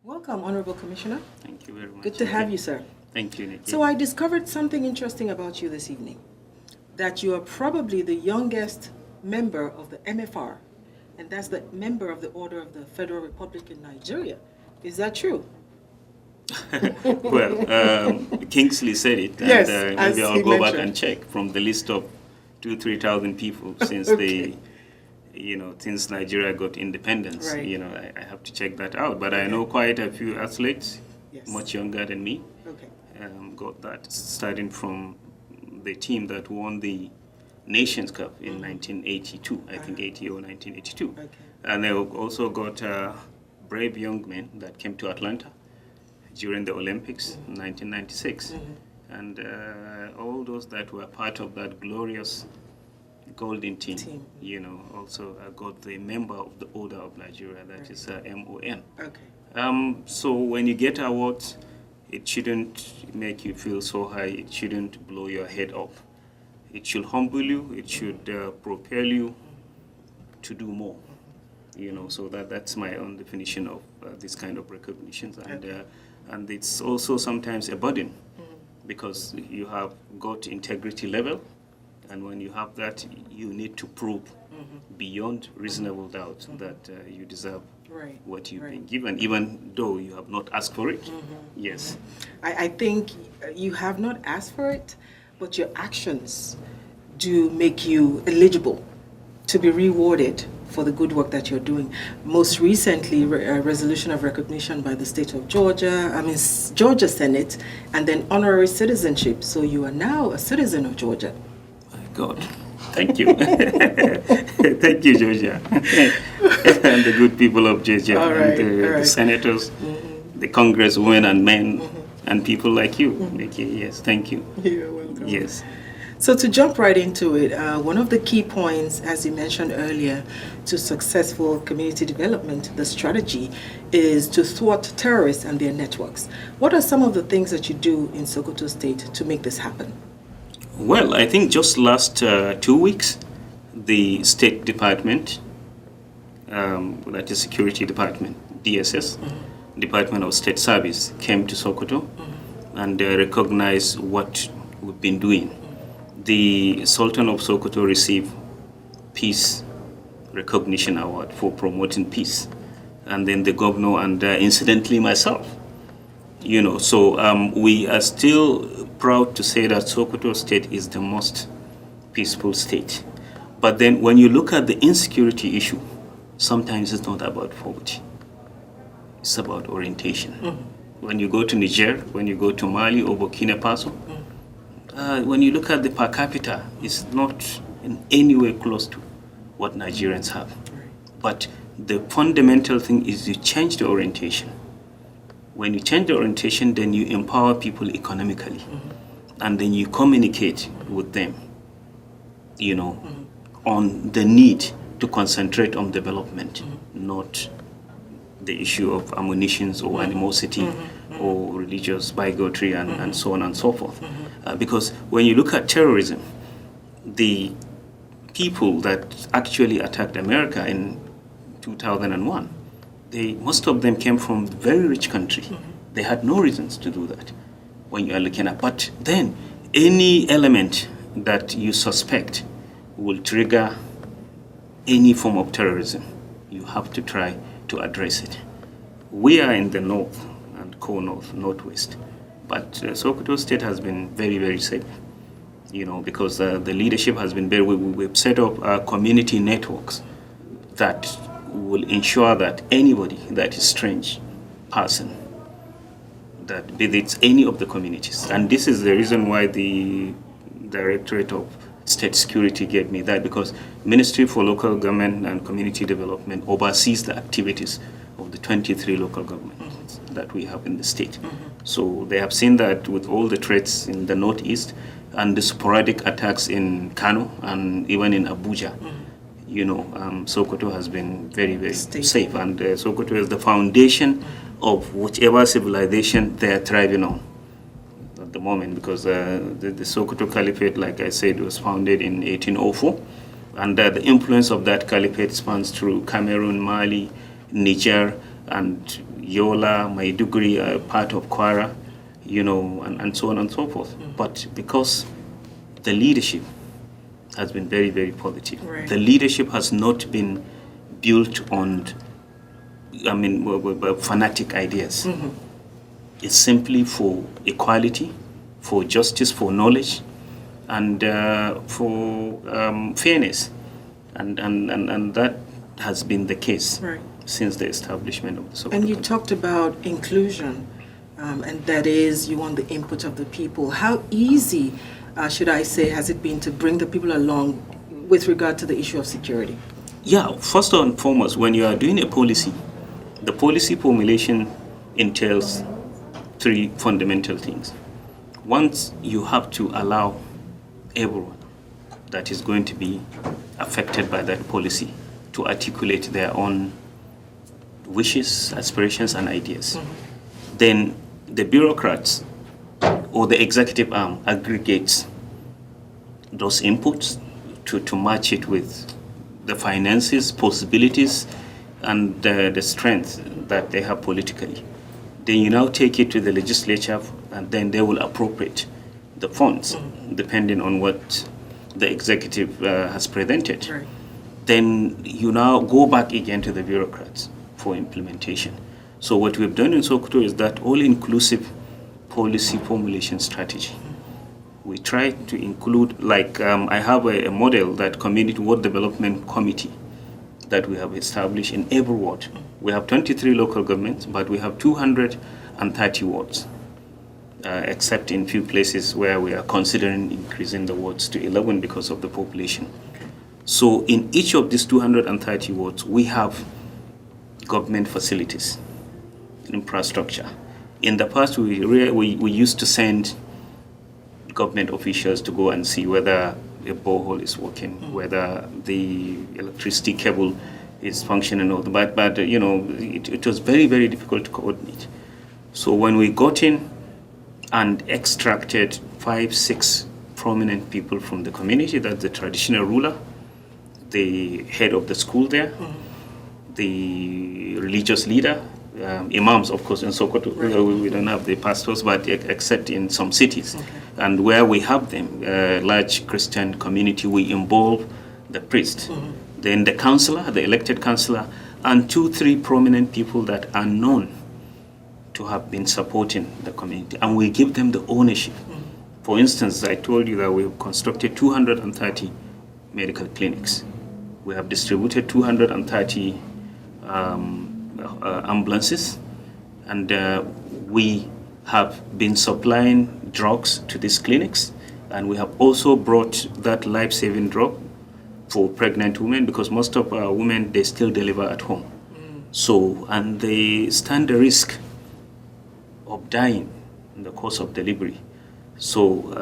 Welcome, Honorable Commissioner. Thank you very much. Good to have you, sir. Thank you, Nikki. So I discovered something interesting about you this evening, that you are probably the youngest member of the MFR, and that's the member of the Order of the Federal Republic in Nigeria. Is that true? Well, Kingsley said it, and Yes, maybe I'll go back mentioned. and check from the list of 2,000-3,000 people since Okay. since Nigeria got independence. Right. I have to check that out. But I know quite a few athletes, Yes. much younger than me, Okay. got that, starting from the team that won the Nations Cup in 1982, I think 80 or 1982. Okay. And they also got brave young men that came to Atlanta during the Olympics in 1996. And all those that were part of that glorious golden team. Also got the member of the Order of Nigeria, that is MON. Okay. So when you get awards, it shouldn't make you feel so high, it shouldn't blow your head up. It should humble you, it should propel you to do more. So that's my own definition of this kind of recognitions. And it's also sometimes a burden, because you have got integrity level, and when you have that, you need to prove beyond reasonable doubt that you deserve what you've been given, even though you have not asked for it. Yes. I think you have not asked for it, but your actions do make you eligible to be rewarded for the good work that you're doing. Most recently, a resolution of recognition by the state of Georgia, Georgia Senate, and then honorary citizenship. So you are now a citizen of Georgia. My God. Thank you. Thank you, Georgia. And the good people of Georgia, All right, and the senators, the congresswomen and men, and people like you. Nikki, yes, thank you. You're welcome. Yes. So to jump right into it, one of the key points, as you mentioned earlier, to successful community development, the strategy, is to thwart terrorists and their networks. What are some of the things that you do in Sokoto State to make this happen? Well, I think just last 2 weeks, the State Department, that is Security Department, DSS, Department of State Service, came to Sokoto and recognized what we've been doing. The Sultan of Sokoto received Peace Recognition Award for promoting peace, and then the governor and incidentally myself. So we are still proud to say that Sokoto State is the most peaceful state. But then when you look at the insecurity issue, sometimes it's not about poverty. It's about orientation. When you go to Niger, when you go to Mali or Burkina Faso, when you look at the per capita, it's not in any way close to what Nigerians have. But the fundamental thing is you change the orientation. When you change the orientation, then you empower people economically. And then you communicate with them, on the need to concentrate on development, not the issue of ammunitions or animosity or religious bigotry and so on and so forth. Because when you look at terrorism, the people that actually attacked America in 2001, most of them came from a very rich country. They had no reasons to do that when you are looking at. But then any element that you suspect will trigger any form of terrorism, you have to try to address it. We are in the north and co-north, northwest, but Sokoto State has been very, very safe, because the leadership has been very, we've set up community networks that will ensure that anybody that is strange person that visits any of the communities, and this is the reason why the Directorate of State Security gave me that, because Ministry for Local Government and Community Development oversees the activities of the 23 local governments that we have in the state. So they have seen that with all the threats in the northeast and the sporadic attacks in Kano and even in Abuja, Sokoto has been very, very safe, and Sokoto is the foundation of whichever civilization they are thriving on at the moment, because the Sokoto Caliphate, like I said, was founded in 1804, and the influence of that caliphate spans through Cameroon, Mali, Niger, and Yola, Maiduguri, part of Kwara, and so on and so forth. But because the leadership has been very, very positive, Right. the leadership has not been built on, fanatic ideas. It's simply for equality, for justice, for knowledge, and for fairness. And that has been the case Right. since the establishment of the Sokoto. And you talked about inclusion, and that is you want the input of the people. How easy, should I say, has it been to bring the people along with regard to the issue of security? Yeah, first and foremost, when you are doing a policy, the policy formulation entails three fundamental things. Once you have to allow everyone that is going to be affected by that policy to articulate their own wishes, aspirations, and ideas. Then the bureaucrats or the executive arm aggregates those inputs to match it with the finances, possibilities, and the strength that they have politically. Then you now take it to the legislature, and then they will appropriate the funds depending on what the executive has presented. Right. Then you now go back again to the bureaucrats for implementation. So what we've done in Sokoto is that all-inclusive policy formulation strategy. We try to include, like I have a model, that community ward development committee that we have established in every ward. We have 23 local governments, but we have 230 wards, except in few places where we are considering increasing the wards to 11 because of the population. So in each of these 230 wards, we have government facilities, infrastructure. In the past, we used to send government officials to go and see whether a borehole is working, whether the electricity cable is functioning, but it was very, very difficult to coordinate. So when we got in and extracted 5-6 prominent people from the community, that's the traditional ruler, the head of the school there, the religious leader, imams, of course, in Sokoto. Right. We don't have the pastors, but except in some cities. Okay. And where we have them, large Christian community, we involve the priest, then the councillor, the elected councillor, and 2-3 prominent people that are known to have been supporting the community. And we give them the ownership. For instance, I told you that we have constructed 230 medical clinics. We have distributed 230 ambulances, and we have been supplying drugs to these clinics, and we have also brought that life-saving drug for pregnant women, because most of our women, they still deliver at home. So, and they stand the risk of dying in the course of delivery. So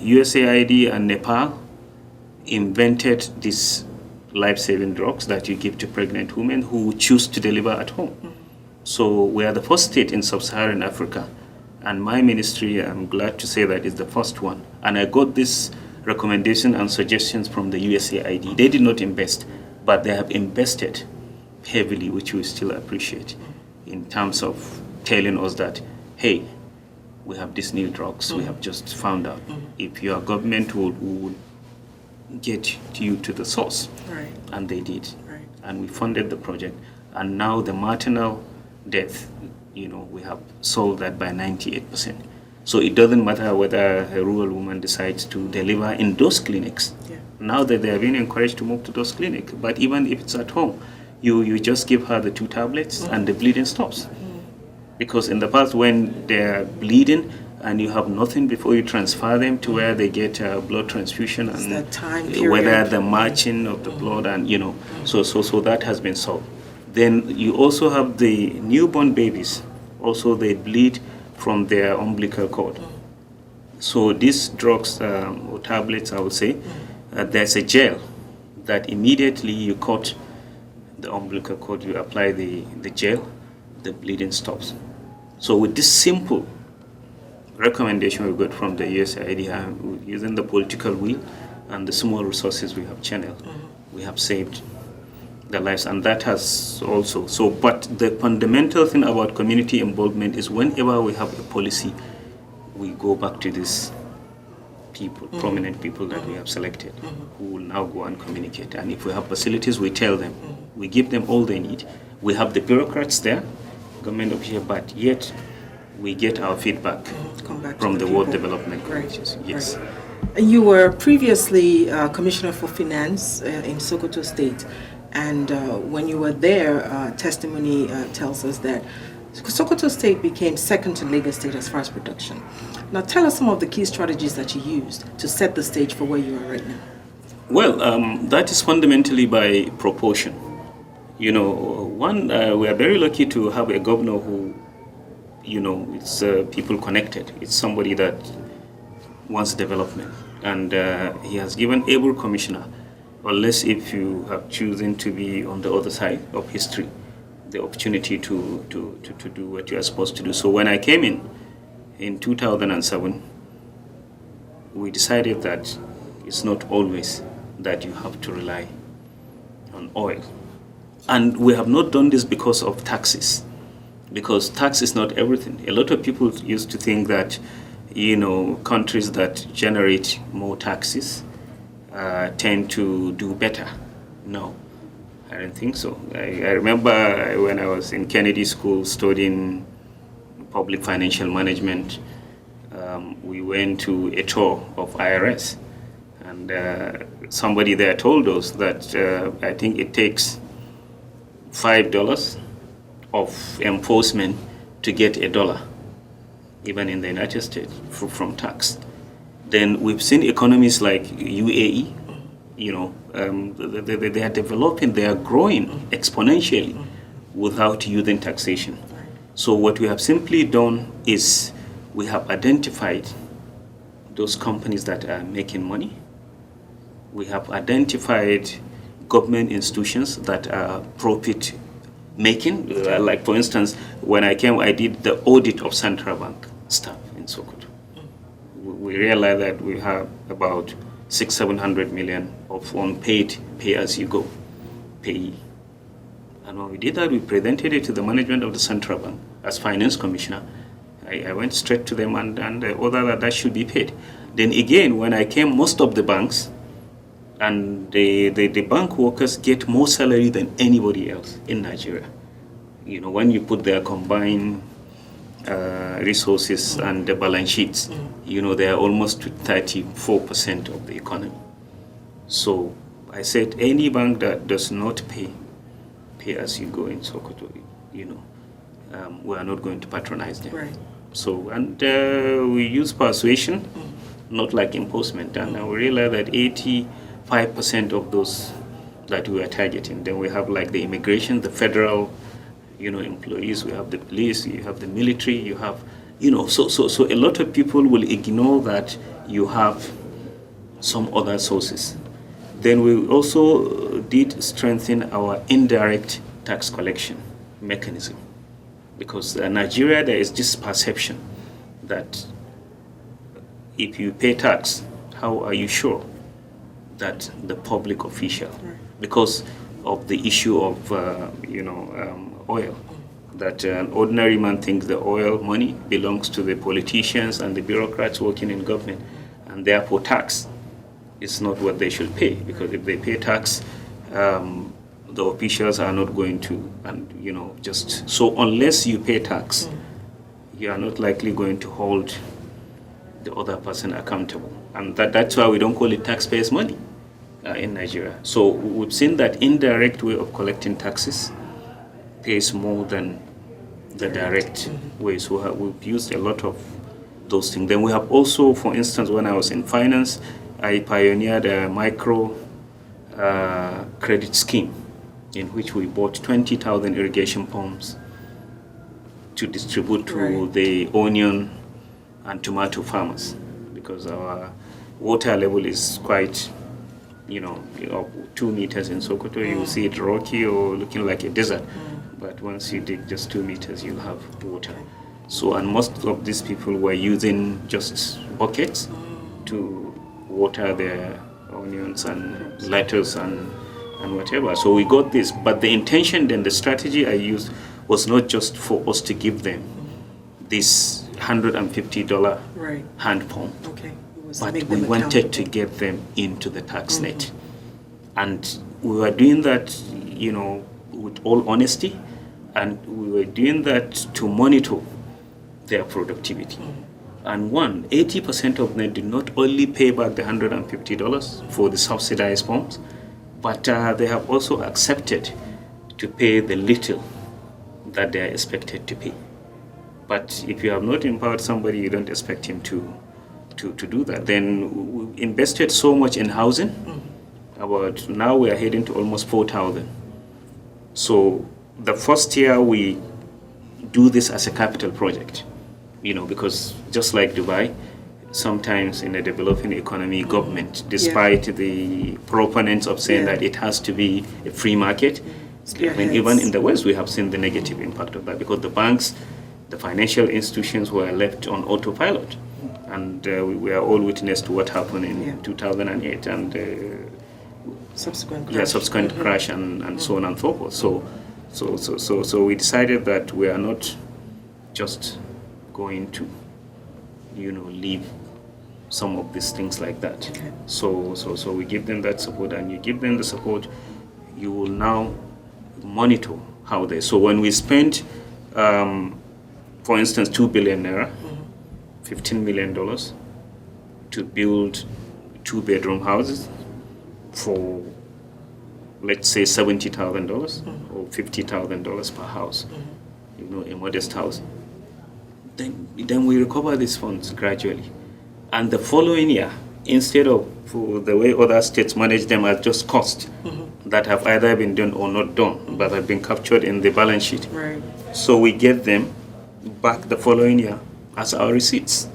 USAID and Nepal invented these life-saving drugs that you give to pregnant women who choose to deliver at home. So we are the first state in sub-Saharan Africa, and my ministry, I'm glad to say that, is the first one. And I got this recommendation and suggestions from the USAID. They did not invest, but they have invested heavily, which we still appreciate, in terms of telling us that, hey, we have these new drugs, we have just found out. If your government would get you to the source. Right. And they did. Right. And we funded the project. And now the maternal death, we have solved that by 98%. So it doesn't matter whether a rural woman decides to deliver in those clinics. Yeah. Now that they are being encouraged to move to those clinics. But even if it's at home, you just give her the 2 tablets and the bleeding stops. Because in the past, when they're bleeding and you have nothing before you transfer them to where they get blood transfusion, and that time period, whether the marching of the blood, and so that has been solved. Then you also have the newborn babies. Also, they bleed from their umbilical cord. So these drugs or tablets, I would say, there's a gel that immediately you cut the umbilical cord, you apply the gel, the bleeding stops. So with this simple recommendation we got from the USAID, using the political will and the small resources we have channeled, we have saved their lives, and that has also so. But the fundamental thing about community involvement is whenever we have a policy, we go back to these people, prominent people that we have selected, who will now go and communicate. And if we have facilities, we tell them, we give them all they need. We have the bureaucrats there, government officials, but yet we get our feedback from the World Development Corporation. Yes. Right. You were previously Commissioner for Finance in Sokoto State, and when you were there, testimony tells us that Sokoto State became second to Lagos State as far as production. Now tell us some of the key strategies that you used to set the stage for where you are right now. Well, that is fundamentally by proportion. You know, one, we are very lucky to have a governor who, you know, it's people connected. It's somebody that wants development. And he has given able commissioner, unless if you have chosen to be on the other side of history, the opportunity to do what you are supposed to do. So when I came in 2007, we decided that it's not always that you have to rely on oil. And we have not done this because of taxes, because tax is not everything. A lot of people used to think that, you know, countries that generate more taxes tend to do better. No, I don't think so. I remember when I was in Kennedy School studying public financial management, we went to a tour of IRS, and somebody there told us that I think it takes $5 of enforcement to get $1, even in the United States, from tax. Then we've seen economies like UAE, you know, they are developing, they are growing exponentially without using taxation. So what we have simply done is we have identified those companies that are making money. We have identified government institutions that are profit making. Like for instance, when I came, I did the audit of Central Bank staff in Sokoto. We realized that we have about 600-700 million of unpaid pay-as-you-go, payee. And when we did that, we presented it to the management of the Central Bank. As Finance Commissioner, I went straight to them and ordered that should be paid. Then again, when I came, most of the banks and the bank workers get more salary than anybody else in Nigeria. You know, when you put their combined resources and the balance sheets, you know, they are almost to 34% of the economy. So I said, any bank that does not pay as you go in Sokoto, you know, we are not going to patronize them. Right. So, and we use persuasion, not like imposement. And we realized that 85% of those that we are targeting, then we have like the immigration, the federal, you know, employees, we have the police, you have the military, you have, you know, so a lot of people will ignore that you have some other sources. Then we also did strengthen our indirect tax collection mechanism, because in Nigeria there is this perception that if you pay tax, how are you sure that the public official, because of the issue of oil, that an ordinary man thinks the oil money belongs to the politicians and the bureaucrats working in government, and therefore tax is not what they should pay, because if they pay tax, the officials are not going to, and you know, just so unless you pay tax, you are not likely going to hold the other person accountable, and that's why we don't call it taxpayers' money in Nigeria. So we've seen that indirect way of collecting taxes pays more than the direct way. So we've used a lot of those things. Then we have also, for instance, when I was in finance, I pioneered a micro credit scheme in which we bought 20,000 irrigation pumps to distribute to the onion and tomato farmers, because our water level is quite, 2 meters in Sokoto. You will see it rocky or looking like a desert, but once you dig just 2 meters, you'll have water. So, and most of these people were using just buckets to water their onions and lettuce and and whatever. So we got this, but the intention then, the strategy I used was not just for us to give them this $150 Right. hand pump, Okay. It was but make we them wanted to accountable. get them into the tax net. And we were doing that, with all honesty, and we were doing that to monitor their productivity. And 80% of them did not only pay back the $150 for the subsidized pumps, but they have also accepted to pay the little that they are expected to pay. But if you have not empowered somebody, you don't expect him to do that. Then we invested so much in housing. About now we are heading to almost 4,000. So the first year we do this as a capital project, because just like Dubai, sometimes in a developing economy, government, despite the proponents of saying that it has to be a free market, I mean, even in the West, we have seen the negative impact of that, because the banks, the financial institutions were left on autopilot. And we are all witness to what happened in 2008 and subsequent crash. Subsequent crash and so on and so forth. So we decided that we are not just going to, leave some of these things like that. Okay. So we give them that support, and you give them the support, you will now monitor how they. So when we spent, for instance, 2 billion naira, $15 million to build 2-bedroom houses for, let's say, $70,000 or $50,000 per house, a modest house. Then we recover these funds gradually. And the following year, instead of the way other states manage them as just costs that have either been done or not done, but have been captured in the balance sheet. Right. So we get them back the following year as our receipts.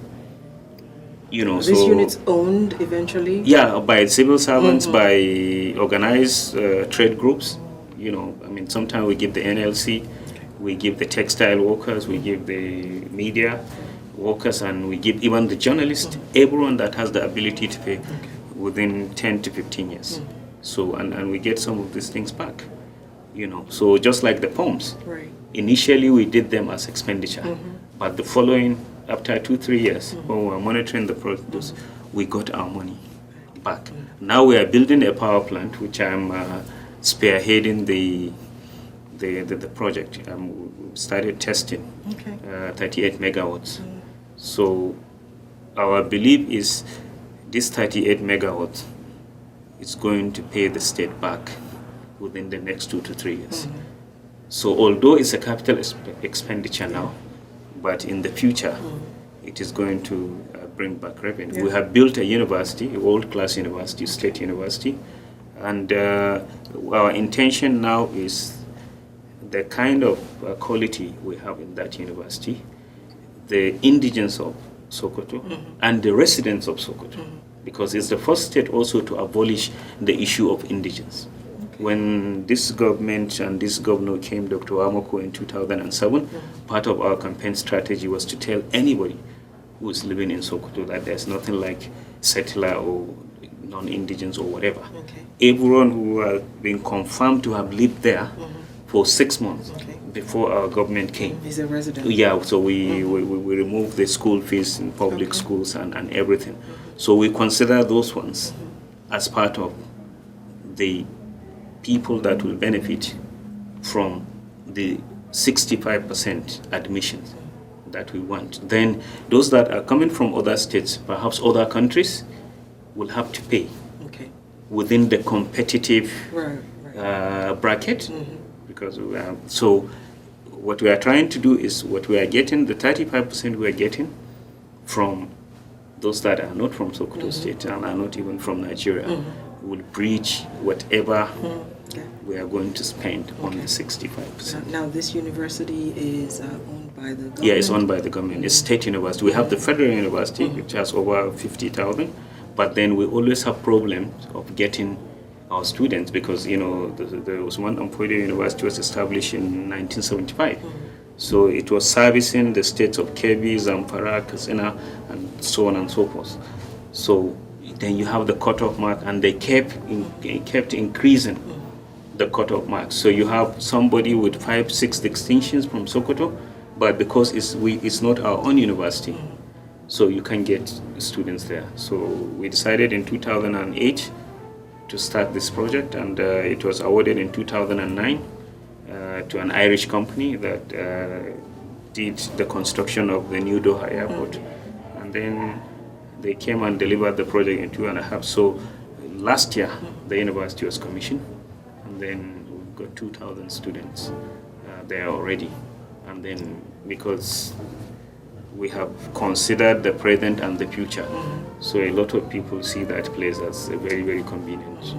These units owned eventually? Yeah, by civil servants, by organized trade groups. Sometimes we give the NLC, we give the textile workers, we give the media workers, and we give even the journalists, everyone that has the ability to pay within 10 to 15 years. So, and we get some of these things back. So just like the pumps, right. Initially we did them as expenditure, but the following, after 2-3 years, when we were monitoring the produce, we got our money back. Now we are building a power plant, which I'm spearheading the project. We started testing 38 megawatts. So our belief is this 38 megawatts is going to pay the state back within the next 2 to 3 years. So although it's a capital expenditure now, but in the future, it is going to bring back revenue. We have built a university, a world-class university, state university, and our intention now is the kind of quality we have in that university, the indigents of Sokoto and the residents of Sokoto, because it's the first state also to abolish the issue of indigents. When this government and this governor came, Dr. Amoko, in 2007, part of our campaign strategy was to tell anybody who is living in Sokoto that there's nothing like settler or non-indigens or whatever. Everyone who has been confirmed to have lived there for 6 months before our government came. He's a resident. Yeah, so we removed the school fees in public schools and everything. So we consider those ones as part of the people that will benefit from the 65% admissions that we want. Then those that are coming from other states, perhaps other countries, will have to pay within the competitive bracket. Because so what we are trying to do is what we are getting, the 35% we are getting from those that are not from Sokoto State and are not even from Nigeria will breach whatever we are going to spend on the 65%. Now this university is owned by the government? Yeah, it's owned by the government. It's state university. We have the federal university, which has over 50,000, but then we always have problems of getting our students because, there was one Ampoide University was established in 1975. So it was servicing the states of Kebbi, Zamfara, Katsina, and so on and so forth. So then you have the cutoff mark, and they kept increasing the cutoff marks. So you have somebody with 5, 6 distinctions from Sokoto, but because it's not our own university, so you can get students there. So we decided in 2008 to start this project, and it was awarded in 2009 to an Irish company that did the construction of the new Doha airport. And then they came and delivered the project in 2.5. So last year, the university was commissioned, and then we've got 2,000 students there already. And then because we have considered the present and the future, so a lot of people see that place as a very, very convenient.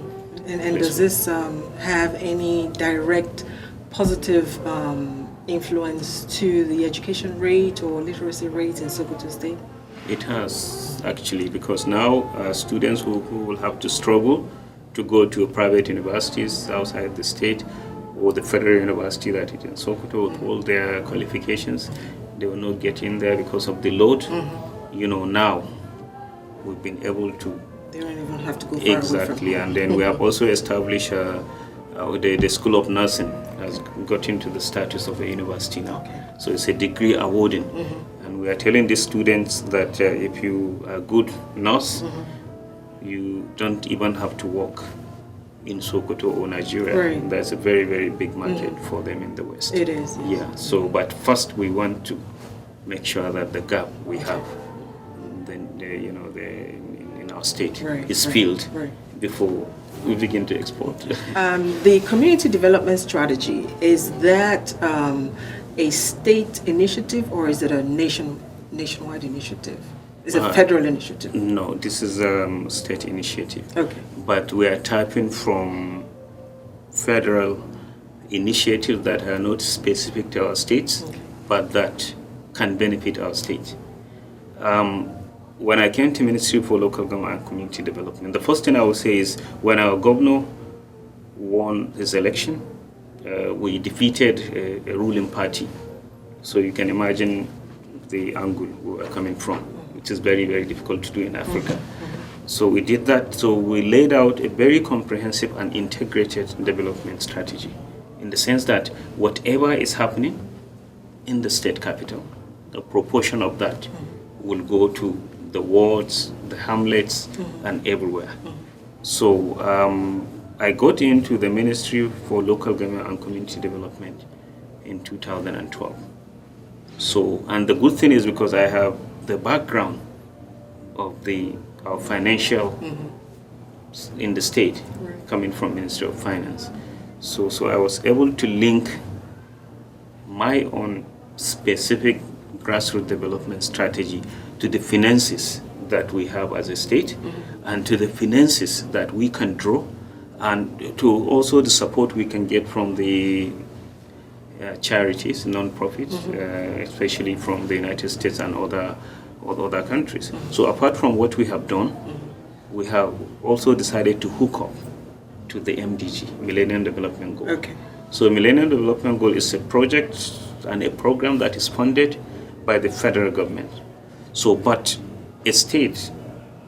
And does this have any direct positive influence to the education rate or literacy rate in Sokoto State? It has, actually, because now students who will have to struggle to go to private universities outside the state or the federal university that is in Sokoto with all their qualifications, they will not get in there because of the load. Now we've been able to. They don't even have to go far exactly, and then we have also established the School of Nursing has got into the status of a university now. Okay. So it's a degree awarding. And we are telling the students that if you are a good nurse, you don't even have to work in Sokoto or Nigeria. Right. That's a very, very big market for them in the West. It is. Yes. Yeah. So, but first we want to make sure that the gap we have, in our state is filled before we begin to export. The community development strategy, is that a state initiative or is it a nationwide initiative? Is it a federal initiative? No, this is a state initiative. Okay. But we are tapping from federal initiatives that are not specific to our states, but that can benefit our state. When I came to Ministry for Local Government and Community Development, the first thing I would say is when our governor won his election, we defeated a ruling party. So you can imagine the angle we were coming from, which is very, very difficult to do in Africa. So we did that. So we laid out a very comprehensive and integrated development strategy in the sense that whatever is happening in the state capital, a proportion of that will go to the wards, the hamlets, and everywhere. So I got into the Ministry for Local Government and Community Development in 2012. So, and the good thing is because I have the background of our financial in the state, coming from Ministry of Finance. So I was able to link my own specific grassroots development strategy to the finances that we have as a state and to the finances that we can draw and to also the support we can get from the charities, non-profits, especially from the United States and other countries. So apart from what we have done, we have also decided to hook up to the MDG, Millennium Development Goal. Okay. So Millennium Development Goal is a project and a program that is funded by the federal government. So, but a state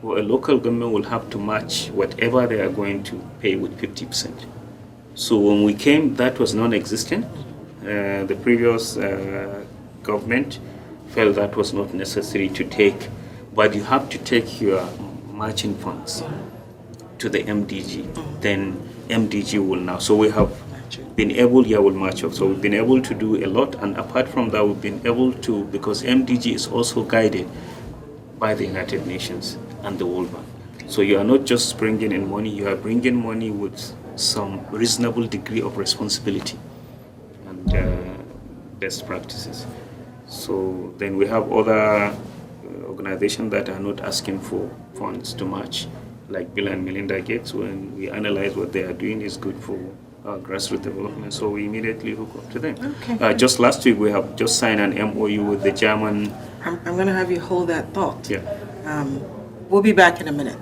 or a local government will have to match whatever they are going to pay with 50%. So when we came, that was non-existent. The previous government felt that was not necessary to take, but you have to take your matching funds to the MDG. Then MDG will now. So we have been able, will match up. So we've been able to do a lot, and apart from that, we've been able to, because MDG is also guided by the United Nations and the World Bank. So you are not just bringing in money, you are bringing money with some reasonable degree of responsibility and best practices. So then we have other organizations that are not asking for funds to match, like Bill and Melinda Gates. When we analyze what they are doing is good for grassroots development, so we immediately hook up to them. Okay. Just last week we have just signed an MOU with the German. I'm going to have you hold that thought. Yeah. We'll be back in a minute.